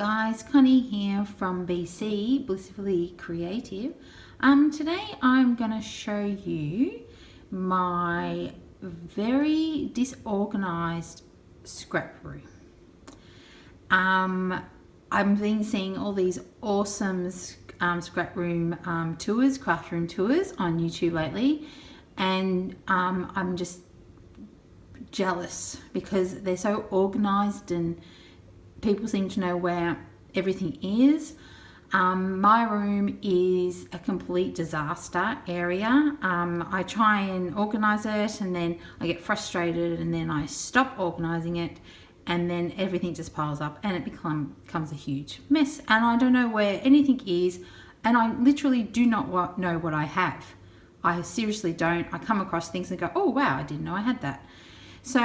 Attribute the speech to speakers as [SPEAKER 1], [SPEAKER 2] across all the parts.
[SPEAKER 1] guys, Connie here from BC, Blissfully Creative. Today I'm going to show you my very disorganized scrap room. I've been seeing all these awesome scrap room tours, craft room tours on YouTube lately, and I'm just jealous because they're so organized and people seem to know where everything is. My room is a complete disaster area. I try and organize it and then I get frustrated and then I stop organizing it and then everything just piles up and it becomes a huge mess and I don't know where anything is and I literally do not know what I have. I seriously don't. I come across things and go, oh wow, I didn't know I had that. So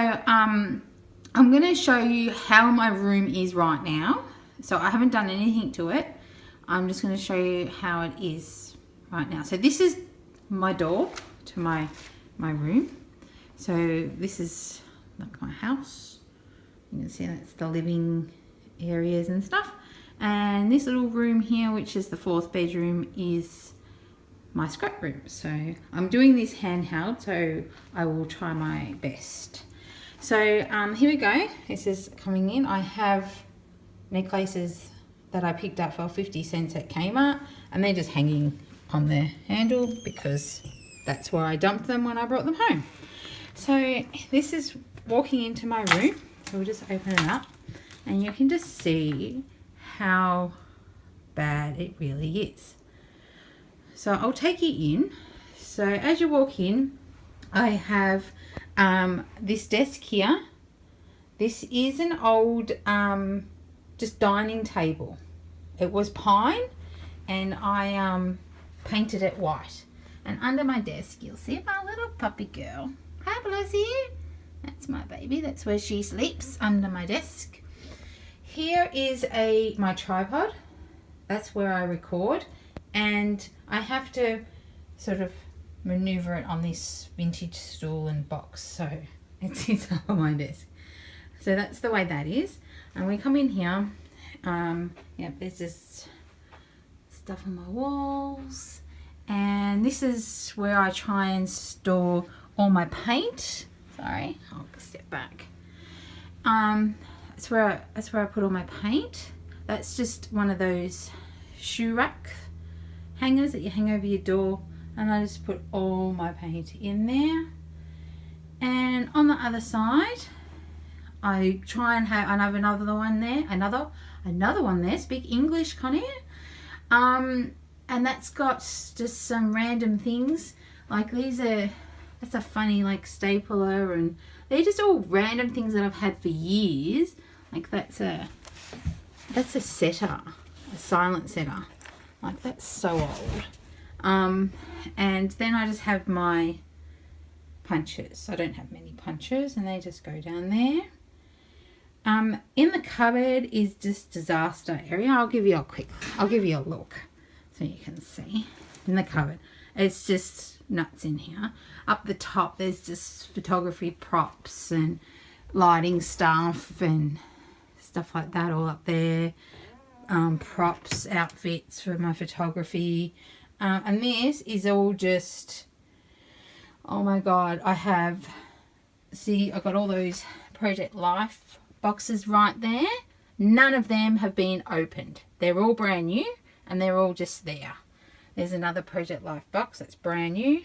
[SPEAKER 1] I'm going to show you how my room is right now. So I haven't done anything to it. I'm just going to show you how it is right now. So this is my door to my room. So this is like my house. You can see that's the living areas and stuff. And this little room here, which is the fourth bedroom, is my scrap room. So I'm doing this handheld, so I will try my best. So here we go. This is coming in. I have necklaces that I picked up for 50 cents at Kmart and they're just hanging on the handle because that's where I dumped them when I brought them home. So this is walking into my room. So we'll just open it up and you can just see how bad it really is. So I'll take you in. So as you walk in, I have this desk here. This is an old just dining table. It was pine and I painted it white. And under my desk you'll see my little puppy girl. Hi Blossie. That's my baby. That's where she sleeps, under my desk. Here is my tripod. That's where I record. And I have to sort of maneuver it on this vintage stool and box, so it sits up on my desk. So that's the way that is. And we come in here, there's just stuff on my walls, and this is where I try and store all my paint. Sorry, I'll step back. That's where I put all my paint. That's just one of those shoe rack hangers that you hang over your door. And I just put all my paint in there. And on the other side, I try and have another one there, another one there. Speak English, Connie. And that's got just some random things. Like that's a funny like stapler, and they're just all random things that I've had for years. Like that's a setter, a silent setter. Like that's so old. And then I just have my punches. I don't have many punches and they just go down there. In the cupboard is just disaster area. I'll give you a look so you can see. In the cupboard, it's just nuts in here. Up the top there's just photography props and lighting stuff and stuff like that all up there. Props, outfits for my photography. And this is all just, oh my god, I've got all those Project Life boxes right there. None of them have been opened. They're all brand new and they're all just there. There's another Project Life box that's brand new.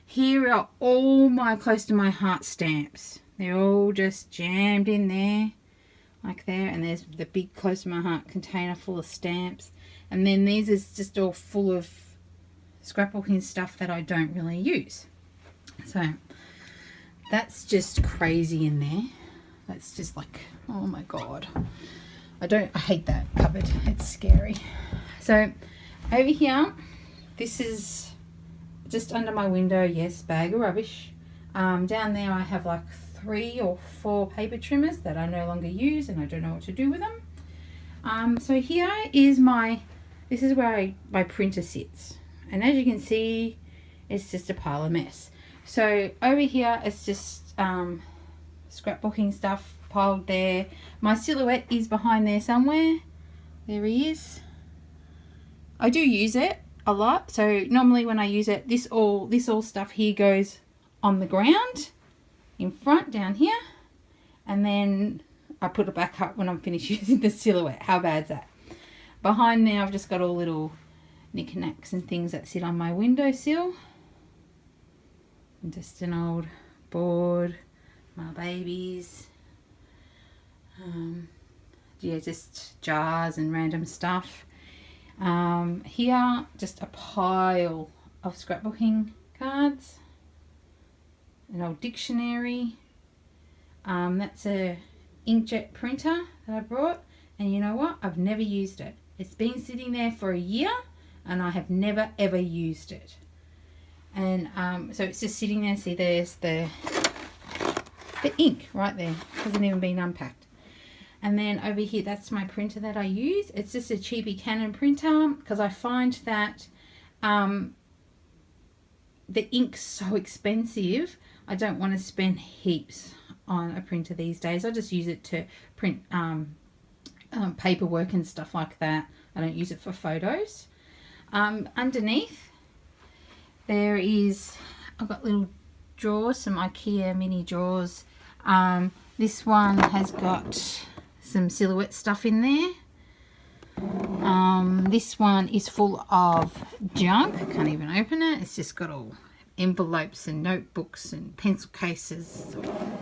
[SPEAKER 1] Here are all my close to my heart stamps. They're all just jammed in there, like there, and there's the big close to my heart container full of stamps. And then these is just all full of scrapbooking stuff that I don't really use. So that's just crazy in there. That's just like, oh my god. I hate that cupboard. It's scary. So over here, this is just under my window, yes, bag of rubbish. Down there I have like 3 or 4 paper trimmers that I no longer use and I don't know what to do with them. So here is this is where my printer sits, and as you can see it's just a pile of mess. So over here it's just scrapbooking stuff, piled there. My silhouette is behind there somewhere. There he is. I do use it a lot. So normally when I use it, this all stuff here goes on the ground in front down here. And then I put it back up when I'm finished using the silhouette. How bad is that? Behind there, I've just got all little knickknacks and things that sit on my windowsill. And just an old board, my babies. Yeah, just jars and random stuff. Here, just a pile of scrapbooking cards. An old dictionary. That's a inkjet printer that I brought, and you know what? I've never used it. It's been sitting there for a year, and I have never ever used it. And so it's just sitting there. See, there's the ink right there. Hasn't even been unpacked. And then over here, that's my printer that I use. It's just a cheapy Canon printer because I find that the ink's so expensive. I don't want to spend heaps on a printer these days. I just use it to print paperwork and stuff like that. I don't use it for photos. Underneath there is, I've got little drawers, some IKEA mini drawers. This one has got some silhouette stuff in there. This one is full of junk. I can't even open it. It's just got all envelopes and notebooks and pencil cases,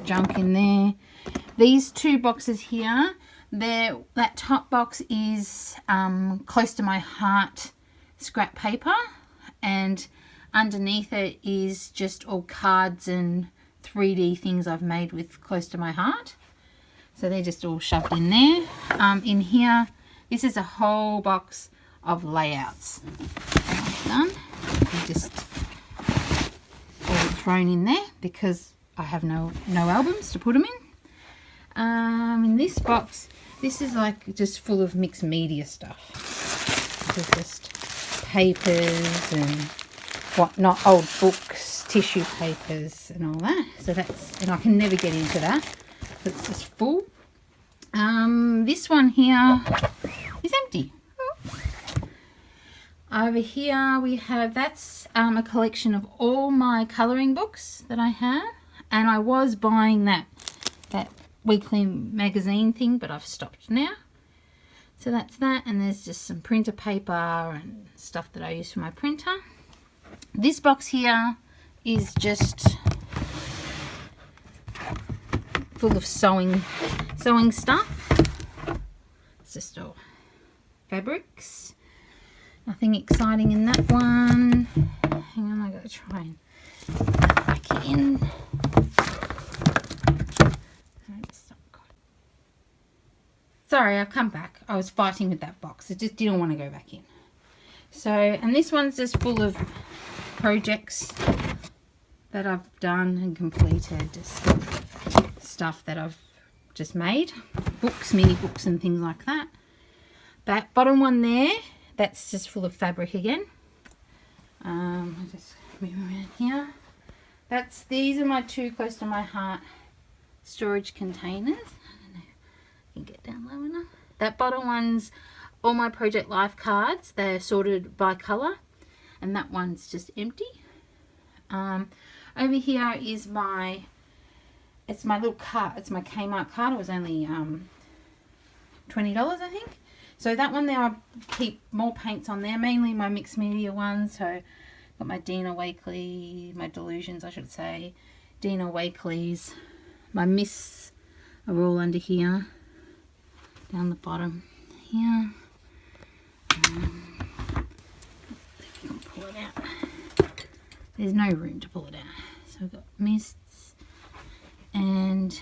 [SPEAKER 1] junk in there. These two boxes here, that top box is close to my heart scrap paper, and underneath it is just all cards and 3D things I've made with close to my heart. So they're just all shoved in there. In here, this is a whole box of layouts. Done. And just all thrown in there because I have no albums to put them in. In this box, this is like just full of mixed media stuff. This is just papers and whatnot, old books, tissue papers and all that. So that's, and I can never get into that. It's just full. This one here is empty. Over here we have, that's a collection of all my colouring books that I have, and I was buying that weekly magazine thing, but I've stopped now. So that's that, and there's just some printer paper and stuff that I use for my printer. This box here is just full of sewing stuff. It's just all fabrics. Nothing exciting in that one. Hang on, I gotta try and put that back in. Sorry, I've come back. I was fighting with that box. It just didn't want to go back in. So, and this one's just full of projects that I've done and completed. Just stuff that I've just made. Books, mini books and things like that. That bottom one there, that's just full of fabric again. I'll just move around here. These are my two close to my heart storage containers. I don't know if I can get down low enough. That bottom one's all my Project Life cards. They're sorted by colour, and that one's just empty. Over here is it's my little cart. It's my Kmart card. It was only $20, I think. So that one there, I keep more paints on there, mainly my mixed media ones. So I've got my Dina Wakley, my Delusions, I should say, Dina Wakley's, my Miss are all under here, down the bottom here. If you can pull it out. There's no room to pull it out. So I've got mists, and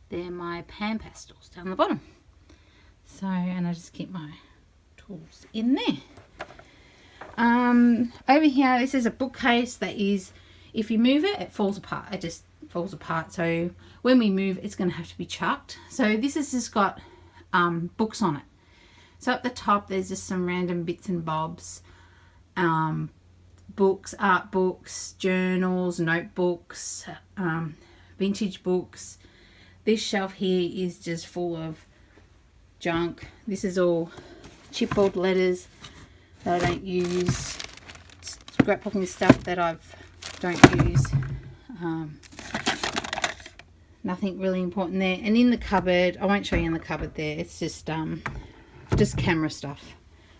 [SPEAKER 1] they're my pan pastels down the bottom. So, and I just keep my tools in there. Over here, this is a bookcase that is, if you move it, it falls apart. It just falls apart. So when we move, it's going to have to be chucked. So this has just got books on it. So at the top, there's just some random bits and bobs. Books, art books, journals, notebooks, vintage books. This shelf here is just full of junk. This is all chipboard letters that I don't use, scrapbooking stuff that I don't use. Nothing really important there. And in the cupboard, I won't show you in the cupboard there, it's just camera stuff,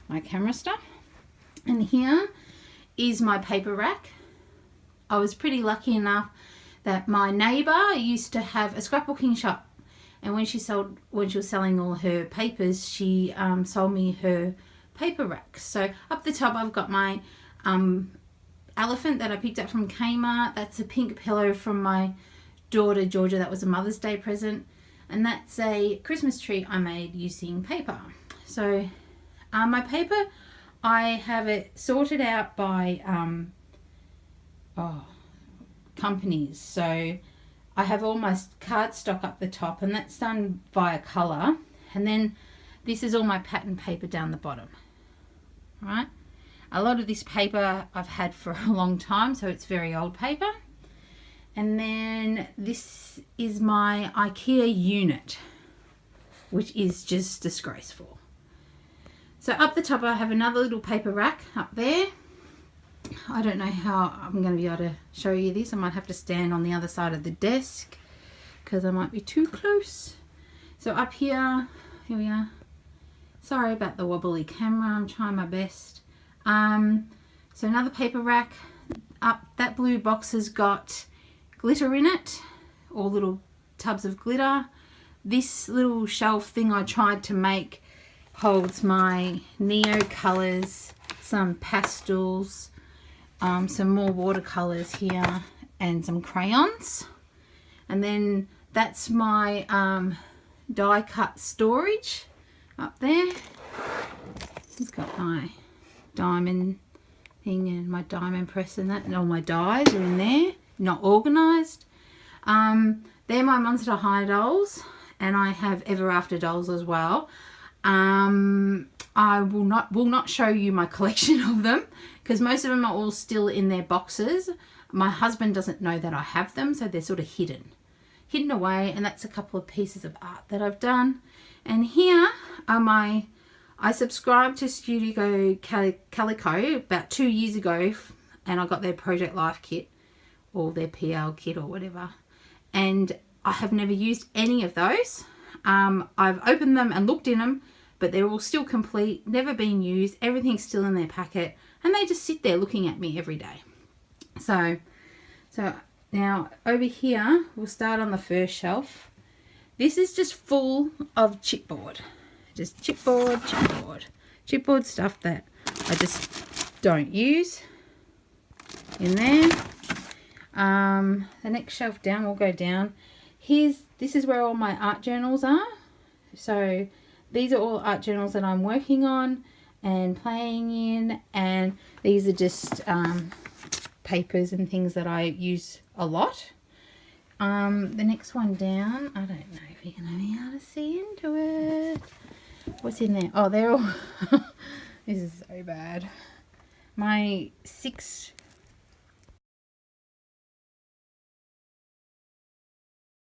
[SPEAKER 1] my camera stuff. And here is my paper rack. I was pretty lucky enough that my neighbour used to have a scrapbooking shop, and when she was selling all her papers, she sold me her paper rack. So up the top I've got my elephant that I picked up from Kmart. That's a pink pillow from my daughter Georgia, that was a Mother's Day present, and that's a Christmas tree I made using paper. So my paper, I have it sorted out by companies. So I have all my cardstock up the top, and that's done via colour, and then this is all my pattern paper down the bottom. Right, a lot of this paper I've had for a long time, so it's very old paper. And then this is my IKEA unit, which is just disgraceful. So up the top I have another little paper rack up there. I don't know how I'm going to be able to show you this. I might have to stand on the other side of the desk because I might be too close. So up here we are. Sorry about the wobbly camera, I'm trying my best. So another paper rack. Up that blue box has got glitter in it, or little tubs of glitter. This little shelf thing I tried to make holds my Neo colours, some pastels, some more watercolours here, and some crayons. And then that's my die cut storage up there. It's got my diamond thing and my diamond press and that, and all my dies are in there, not organised. They're my Monster High dolls, and I have Ever After dolls as well. I will not show you my collection of them because most of them are all still in their boxes. My husband doesn't know that I have them, so they're sort of hidden away. And that's a couple of pieces of art that I've done. And here are I subscribed to Studio Calico about 2 years ago, and I got their Project Life kit or their PL kit or whatever, and I have never used any of those. I've opened them and looked in them, but they're all still complete, never been used, everything's still in their packet, and they just sit there looking at me every day. So now over here, we'll start on the first shelf. This is just full of chipboard. Just chipboard stuff that I just don't use in there. The next shelf down, we'll go down. This is where all my art journals are. So these are all art journals that I'm working on and playing in, and these are just papers and things that I use a lot. The next one down, I don't know if you're going to be able to see into it. What's in there? Oh, they're all this is so bad. My 6